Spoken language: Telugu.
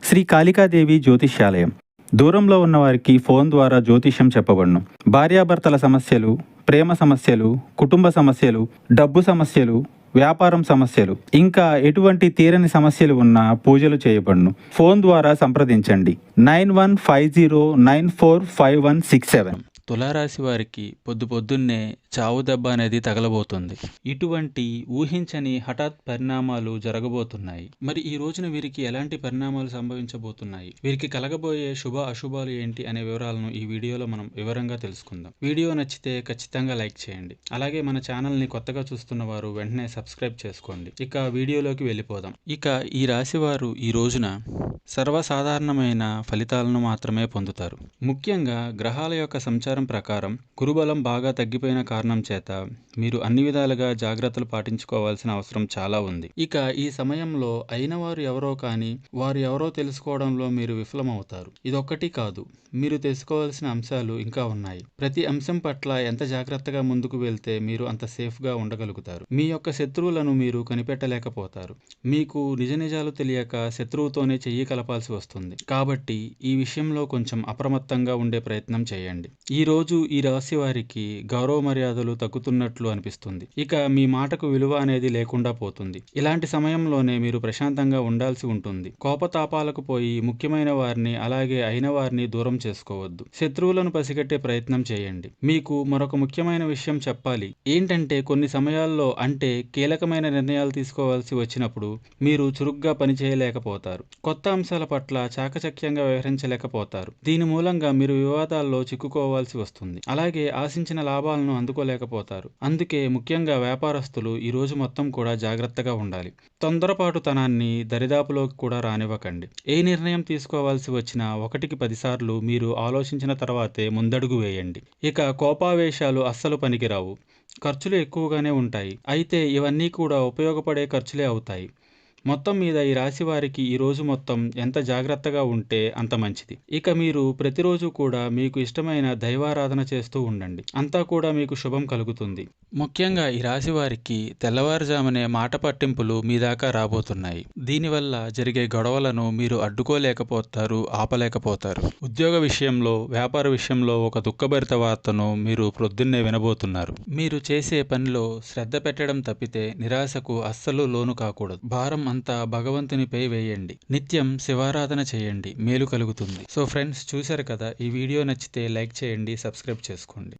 శ్రీ కాళికాదేవి జ్యోతిష్యాలయం. దూరంలో ఉన్నవారికి ఫోన్ ద్వారా జ్యోతిష్యం చెప్పబడును. భార్యాభర్తల సమస్యలు, ప్రేమ సమస్యలు, కుటుంబ సమస్యలు, డబ్బు సమస్యలు, వ్యాపారం సమస్యలు, ఇంకా ఎటువంటి తీరని సమస్యలు ఉన్నా పూజలు చేయబడును. ఫోన్ ద్వారా సంప్రదించండి 9150945167. తులారాశి వారికి పొద్దున్నే చావు దెబ్బ అనేది తగలబోతుంది. ఇటువంటి ఊహించని హఠాత్ పరిణామాలు జరగబోతున్నాయి. మరి ఈ రోజున వీరికి ఎలాంటి పరిణామాలు సంభవించబోతున్నాయి, వీరికి కలగబోయే శుభ అశుభాలు ఏంటి అనే వివరాలను ఈ వీడియోలో మనం వివరంగా తెలుసుకుందాం. వీడియో నచ్చితే ఖచ్చితంగా లైక్ చేయండి. అలాగే మన ఛానల్ని కొత్తగా చూస్తున్న వారు వెంటనే సబ్స్క్రైబ్ చేసుకోండి. ఇక వీడియోలోకి వెళ్ళిపోదాం. ఇక ఈ రాశి వారు ఈ రోజున సర్వసాధారణమైన ఫలితాలను మాత్రమే పొందుతారు. ముఖ్యంగా గ్రహాల యొక్క సంచారం ప్రకారం గురుబలం బాగా తగ్గిపోయిన కారణం చేత మీరు అన్ని విధాలుగా జాగ్రత్తలు పాటించుకోవాల్సిన అవసరం చాలా ఉంది. ఇక ఈ సమయంలో అయిన వారు ఎవరో కానీ వారు ఎవరో తెలుసుకోవడంలో మీరు విఫలమవుతారు. ఇదొక్కటి కాదు, మీరు తెలుసుకోవాల్సిన అంశాలు ఇంకా ఉన్నాయి. ప్రతి అంశం పట్ల ఎంత జాగ్రత్తగా ముందుకు వెళ్తే మీరు అంత సేఫ్గా ఉండగలుగుతారు. మీ యొక్క శత్రువులను మీరు కనిపెట్టలేకపోతారు. మీకు నిజ నిజాలు తెలియక శత్రువుతోనే చెయ్యి కలపాల్సి వస్తుంది. కాబట్టి ఈ విషయంలో కొంచెం అప్రమత్తంగా ఉండే ప్రయత్నం చేయండి. ఈ రోజు ఈ రాశి వారికి గౌరవ మర్యాదలు తగ్గుతున్నట్లు అనిపిస్తుంది. ఇక మీ మాటకు విలువ అనేది లేకుండా పోతుంది. ఇలాంటి సమయంలోనే మీరు ప్రశాంతంగా ఉండాల్సి ఉంటుంది. కోపతాపాలకు పోయి ముఖ్యమైన వారిని అలాగే అయిన వారిని దూరం చేసుకోవద్దు. శత్రువులను పసిగట్టే ప్రయత్నం చేయండి. మీకు మరొక ముఖ్యమైన విషయం చెప్పాలి. ఏంటంటే కొన్ని సమయాల్లో అంటే కీలకమైన నిర్ణయాలు తీసుకోవాల్సి వచ్చినప్పుడు మీరు చురుగ్గా పనిచేయలేకపోతారు. కొత్త అంశాల పట్ల చాకచక్యంగా వ్యవహరించలేకపోతారు. దీని మూలంగా మీరు వివాదాల్లో చిక్కుకోవాల్సి వస్తుంది. అలాగే ఆశించిన లాభాలను అందుకోలేకపోతారు. అందుకే ముఖ్యంగా వ్యాపారస్తులు ఈ రోజు మొత్తం కూడా జాగ్రత్తగా ఉండాలి. తొందరపాటుతనాన్ని దరిదాపులోకి కూడా రానివ్వకండి. ఏ నిర్ణయం తీసుకోవాల్సి వచ్చినా 1కి 10 సార్లు మీరు ఆలోచించిన తర్వాతే ముందడుగు వేయండి. ఇక కోపావేశాలు అస్సలు పనికిరావు. ఖర్చులు ఎక్కువగానే ఉంటాయి. అయితే ఇవన్నీ కూడా ఉపయోగపడే ఖర్చులే అవుతాయి. మొత్తం మీద ఈ రాశి వారికి ఈ రోజు మొత్తం ఎంత జాగ్రత్తగా ఉంటే అంత మంచిది. ఇక మీరు ప్రతిరోజు కూడా మీకు ఇష్టమైన దైవారాధన చేస్తూ ఉండండి. అంతా కూడా మీకు శుభం కలుగుతుంది. ముఖ్యంగా ఈ రాశి వారికి తెల్లవారుజామునే మాట పట్టింపులు మీ దాకా రాబోతున్నాయి. దీనివల్ల జరిగే గొడవలను మీరు అడ్డుకోలేకపోతారు, ఆపలేకపోతారు. ఉద్యోగ విషయంలో, వ్యాపార విషయంలో ఒక దుఃఖభరిత వార్తను మీరు ప్రొద్దున్నే వినబోతున్నారు. మీరు చేసే పనిలో శ్రద్ధ పెట్టడం తప్పితే నిరాశకు అస్సలు లోను కాకూడదు. భారం అంతా భగవంతునిపై వేయండి. నిత్యం శివారాధన చేయండి, మేలు కలుగుతుంది. సో ఫ్రెండ్స్, చూశారు కదా, ఈ వీడియో నచ్చితే లైక్ చేయండి, సబ్స్క్రైబ్ చేసుకోండి.